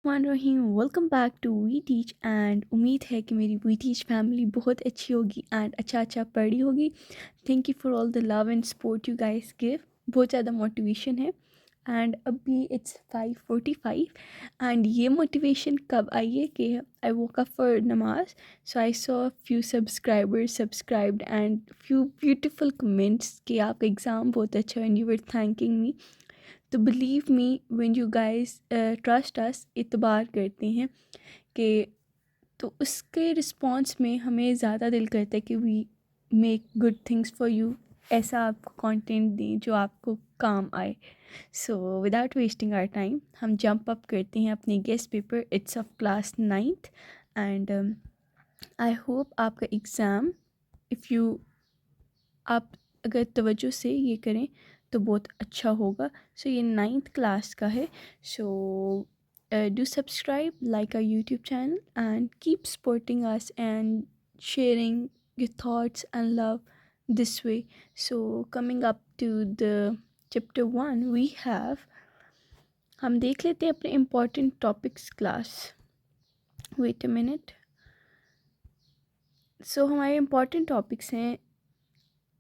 Rahim welcome back to we teach and उम्मीद है कि मेरी वी टीच फैमिली बहुत अच्छी होगी एंड अच्छा पढ़ी होगी। Thank you for all the love and support you guys give. बहुत ज़्यादा मोटिवेशन है एंड अभी इट्स 5:45 एंड ये मोटिवेशन कब आई है कि आई वोक अप फॉर नमाज, so I saw few subscribers subscribed and few beautiful comments कि आपका एग्ज़ाम बहुत अच्छा and you were thanking me. तो believe me when you guys trust us, इतबार करते हैं कि तो उसके रिस्पॉन्स में हमें ज़्यादा दिल करता है कि we make good things for you, ऐसा आपको कंटेंट दें जो आपको काम आए। So without wasting our time हम जंप अप करते हैं अपने guess paper. It's of class 9th and I hope आपका एग्ज़ाम, इफ़ यू आप अगर तवज्जो से ये करें तो बहुत अच्छा होगा। सो ये 9th क्लास का है। So do subscribe, like our YouTube channel and keep supporting us and sharing your thoughts and love this way. So coming up to the chapter 1 we have, हम देख लेते हैं अपने important topics class. wait a minute. So हमारे important topics हैं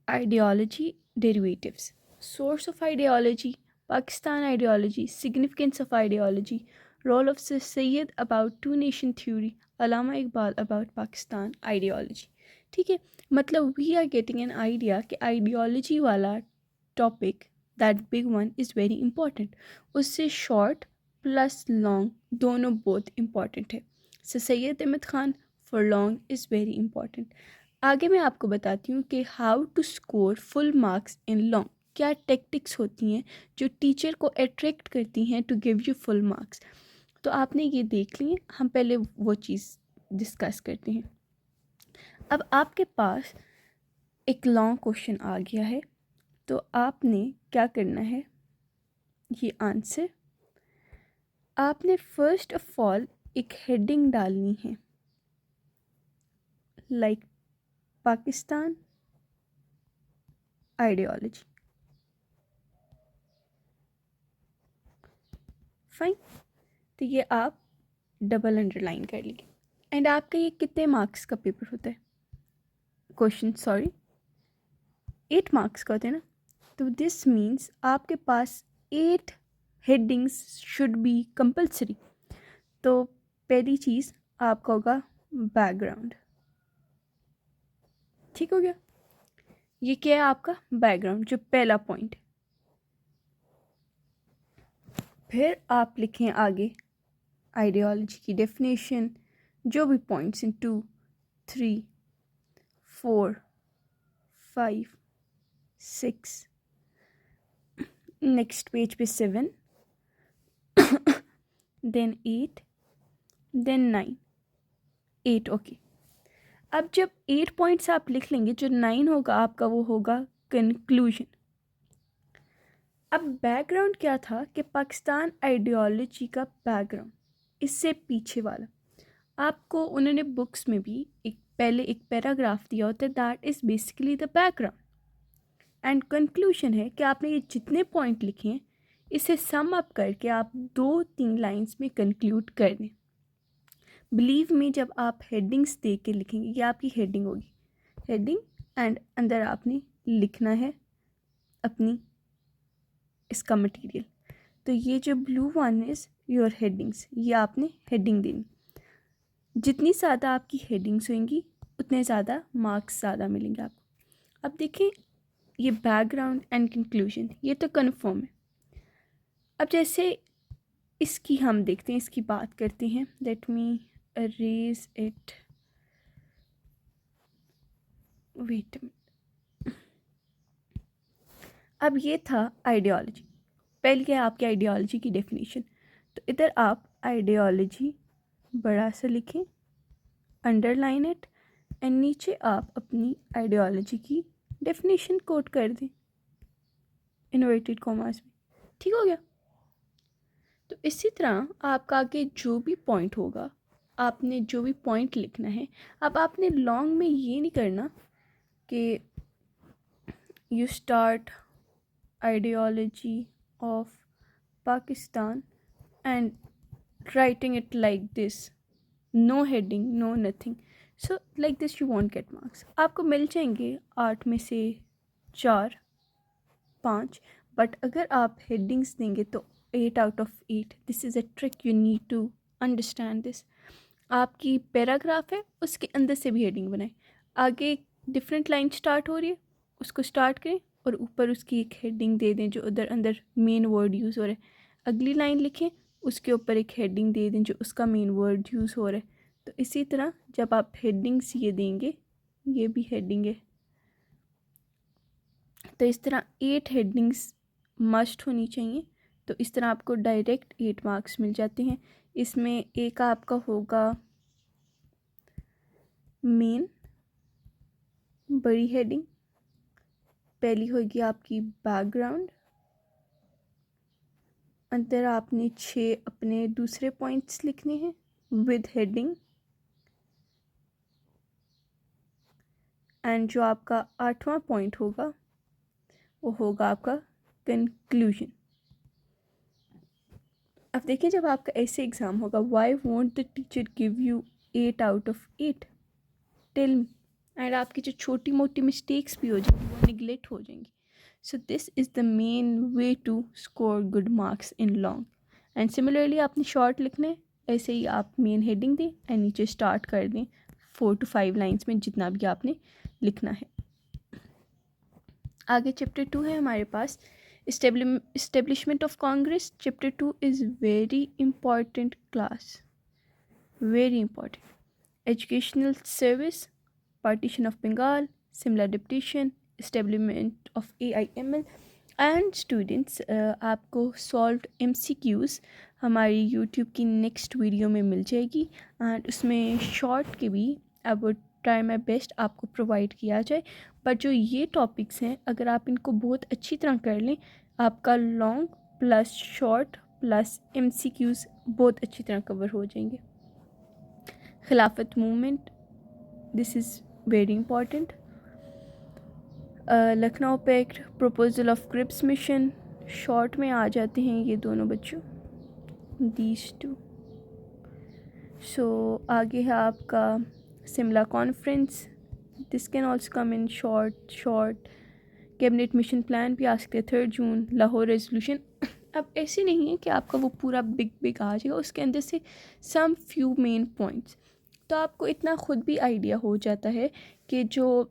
ideology, derivatives, source of ideology, Pakistan ideology, significance of ideology, role of Sir Syed about two nation theory, Allama Iqbal about Pakistan ideology. ठीक है, मतलब we are getting an idea कि ideology वाला topic, that big one is very important. उससे short plus long दोनों both important है. Sir Syed Ahmed Khan for long is very important. आगे मैं आपको बताती हूँ कि how to score full marks in long, क्या टेक्टिक्स होती हैं जो टीचर को अट्रैक्ट करती हैं to give you full marks. तो आपने ये देख लिए, हम पहले वो चीज़ डिस्कस करते हैं। अब आपके पास एक लॉन्ग क्वेश्चन आ गया है, तो आपने क्या करना है, ये आंसर आपने फर्स्ट ऑफ ऑल एक हेडिंग डालनी है, लाइक पाकिस्तान आइडियोलॉजी। फाइन, तो ये आप डबल अंडरलाइन कर लीजिए। एंड आपका ये कितने मार्क्स का पेपर होता है, क्वेश्चन सॉरी 8 मार्क्स का होता है ना। तो दिस मीन्स आपके पास 8 हेडिंग्स शुड बी कंपल्सरी। तो पहली चीज़ आपका होगा बैकग्राउंड। ठीक हो गया, ये क्या है आपका बैकग्राउंड, जो पहला पॉइंट। फिर आप लिखें आगे आइडियोलॉजी की डेफिनेशन, जो भी पॉइंट्स इन 2, 3, 4, 5, 6, नेक्स्ट पेज पे 7, देन 8, देन 9, 8 ओके। अब जब 8 पॉइंट्स आप लिख लेंगे, जो 9 होगा आपका वो होगा कंक्लूजन। अब बैकग्राउंड क्या था कि पाकिस्तान आइडियोलॉजी का बैकग्राउंड, इससे पीछे वाला आपको उन्होंने बुक्स में भी एक पहले एक पैराग्राफ दिया होता है, that is basically the background. And conclusion है कि आपने ये जितने पॉइंट लिखे हैं इसे सम अप करके आप 2-3 लाइंस में कंक्लूड कर दें। बिलीव मी, जब आप हेडिंग्स दे के लिखेंगे, ये आपकी हेडिंग होगी, हेडिंग एंड अंदर आपने लिखना है अपनी इसका मटेरियल। तो ये जो blue one is your headings, ये आपने हेडिंग देनी। जितनी ज़्यादा आपकी हेडिंग्स होंगी उतने ज़्यादा मार्क्स ज़्यादा मिलेंगे आपको। अब देखें, ये बैकग्राउंड एंड कंक्लूजन ये तो कन्फर्म है। अब जैसे इसकी हम देखते हैं, इसकी बात करते हैं। Let me arrange it, wait. अब ये था आइडियोलॉजी, पहले क्या है आपकी आइडियोलॉजी की डेफिनेशन। तो इधर आप आइडियोलॉजी बड़ा सा लिखें, अंडरलाइन इट, एंड नीचे आप अपनी आइडियोलॉजी की डेफिनेशन कोट कर दें इन्वर्टेड कॉमास में। ठीक हो गया। तो इसी तरह आपका आगे जो भी पॉइंट होगा, आपने जो भी पॉइंट लिखना है। अब आपने लॉन्ग में ये नहीं करना कि you start ideology of Pakistan and writing it like this, no heading, no nothing. So like this you won't get marks. आपको मिल जाएंगे 8 में से 4 5, बट अगर आप हेडिंग्स देंगे तो 8 out of 8. This is a trick, you need to understand this. आपकी paragraph है, उसके अंदर से भी हेडिंग बनाएं. आगे डिफरेंट लाइन स्टार्ट हो रही है, उसको स्टार्ट करें और ऊपर उसकी एक हेडिंग दे दें जो उधर अंदर मेन वर्ड यूज़ हो रहा है. अगली लाइन लिखें, उसके ऊपर एक हेडिंग दे दें जो उसका मेन वर्ड यूज़ हो रहा है. तो इसी तरह जब आप हेडिंग्स ये देंगे, ये भी हेडिंग है, तो इस तरह 8 हेडिंग्स मस्ट होनी चाहिए. तो इस तरह आपको डायरेक्ट 8 मार्क्स मिल जाते हैं. इसमें एक आपका होगा मेन, बड़ी हेडिंग. पहली होगी आपकी बैकग्राउंड. अंदर आपने 6 अपने दूसरे पॉइंट्स लिखने हैं विद हेडिंग. एंड जो आपका 8वां पॉइंट होगा वो होगा आपका कंक्लूजन. अब देखिए, जब आपका ऐसे एग्ज़ाम होगा, why won't the teacher give you 8 out of 8, tell me. And आपकी जो छोटी मोटी मिस्टेक्स भी हो जाएंगी वो निगलेक्ट हो जाएंगी. So this is the main way to score good marks in long. And similarly आपने शॉर्ट लिखना है, ऐसे ही आप मेन हेडिंग दें एंड नीचे स्टार्ट कर दें 4 to 5 लाइन्स में जितना भी आपने लिखना है. आगे चैप्टर 2 है हमारे पास, establishment of Congress. Chapter 2 is very important class, very important. Educational service, partition of Bengal, similar adaptation, establishment of AIML and students. आपको सॉल्व्ड MCQs हमारी यूट्यूब की नेक्स्ट वीडियो में मिल जाएगी. एंड उसमें शॉर्ट के भी अब ट्राई माई बेस्ट आपको प्रोवाइड किया जाए. बट जो ये टॉपिक्स हैं, अगर आप इनको बहुत अच्छी तरह कर लें, आपका long plus short plus MCQs बहुत अच्छी तरह कवर हो जाएंगे. Khilafat movement, this is very important. Lucknow pact, proposal of Cripps mission, short में आ जाते हैं ये दोनों बच्चों, दीज टू. सो आगे है आपका Shimla conference, this can also come in short. Cabinet mission plan भी आ सकते हैं 3 जून. लाहौर रेजोल्यूशन. अब ऐसे नहीं है कि आपका वो पूरा बिग आ जाएगा, उसके अंदर से सम फ्यू मेन पॉइंट्स. तो आपको इतना ख़ुद भी आइडिया हो जाता है कि जो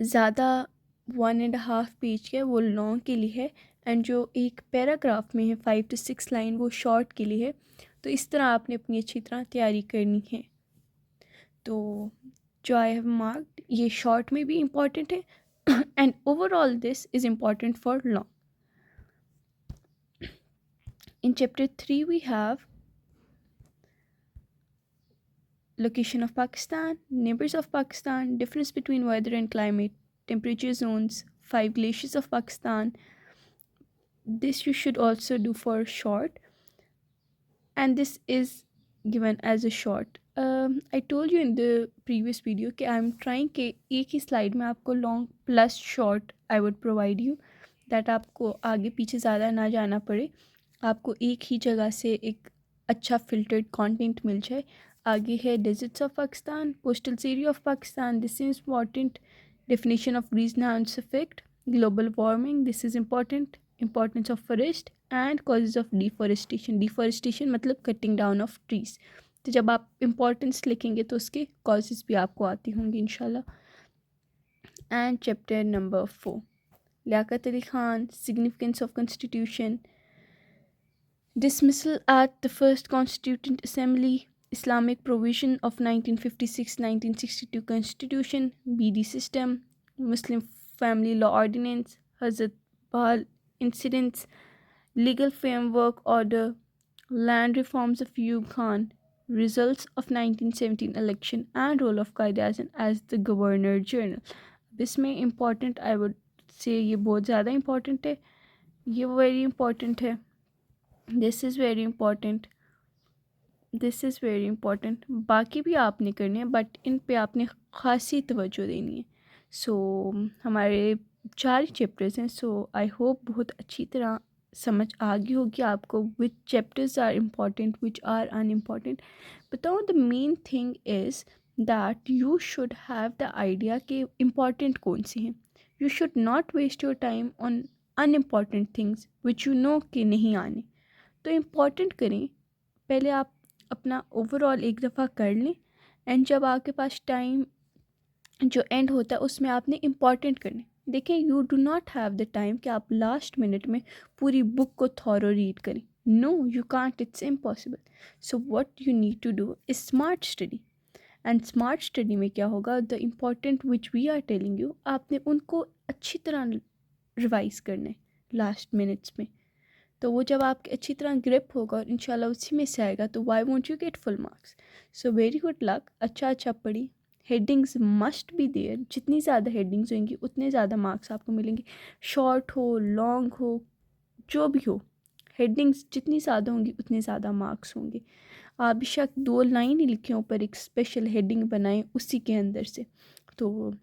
ज़्यादा 1.5 पेज के वो लॉन्ग के लिए है, एंड जो एक पैराग्राफ में है 5 to 6 लाइन वो शॉर्ट के लिए है. तो इस तरह आपने अपनी अच्छी तरह तैयारी करनी है. तो जो आई हैव मार्क्ड ये शॉर्ट में भी इम्पॉर्टेंट है and overall this is important for long. In chapter 3 we have location of Pakistan, neighbors of Pakistan, difference between weather and climate, temperature zones, 5 glaciers of Pakistan. This you should also do for short, and this is given as a short. I told you in the previous video कि I'm trying कि एक ही slide में आपको long plus short I would provide you, that आपको आगे पीछे ज़्यादा ना जाना पड़े, आपको एक ही जगह से एक अच्छा फिल्टर्ड कंटेंट मिल जाए. आगे है desserts of Pakistan, coastal area of Pakistan, this is important. Definition of green house effect, global warming, this is important. Importance of forest and causes of deforestation. Deforestation मतलब कटिंग डाउन ऑफ ट्रीज. तो जब आप importance लिखेंगे तो उसके causes भी आपको आती होंगी इंशाल्लाह. And chapter number 4, Liaquat Ali Khan, significance of constitution, dismissal at the first Constituent Assembly, Islamic provision of 1956-1962 Constitution, BD system, Muslim Family Law Ordinance, Hazrat Bahal incidents, legal framework order, land reforms of Ayub Khan, results of 1917 election, and role of Quaid-e-Azam as the Governor General. इसमें important I would say ये बहुत ज़्यादा important है, ये very important है. This is very important, this is very important. बाकी भी आपने करने हैं बट इन पे आपने ख़ासी तवज्जो देनी है. सो हमारे 4 चैप्टर्स हैं. सो आई होप बहुत अच्छी तरह समझ आ गई होगी आपको which chapters are important which are unimportant. बताओ the main thing is that you should have the idea कि इम्पॉर्टेंट कौन से हैं। You should not waste your time on unimportant things which you know कि नहीं आने। तो इम्पॉर्टेंट करें, पहले आप अपना ओवरऑल एक दफ़ा कर लें, एंड जब आपके पास टाइम जो एंड होता है उसमें आपने इम्पॉर्टेंट करने। देखिए, you do not have the time कि आप लास्ट मिनट में पूरी बुक को थॉरो रीड करें। No you can't, it's impossible. So what you need to do is smart study. And smart study में क्या होगा, the important which we are telling you, आपने उनको अच्छी तरह रिवाइज करना है लास्ट मिनट्स में। तो वो जब आपके अच्छी तरह ग्रिप होगा और इंशाल्लाह उसी में से आएगा, तो why won't you get full marks. So very good luck, अच्छा अच्छा पढ़ी। हेडिंग्स मस्ट बी देयर, जितनी ज़्यादा हेडिंग्स होंगी उतने ज़्यादा मार्क्स आपको मिलेंगे। शॉर्ट हो लॉन्ग हो जो भी हो, हेडिंग्स जितनी ज़्यादा होंगी उतने ज़्यादा मार्क्स होंगे। आप बेशक 2 लाइन ही लिखें ऊपर एक स्पेशल हेडिंग बनाएं उसी के अंदर से। तो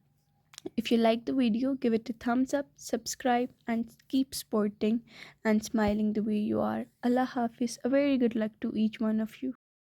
if you like the video, give it a thumbs up, subscribe, and keep sporting and smiling the way you are. Allah Hafiz. A very good luck to each one of you.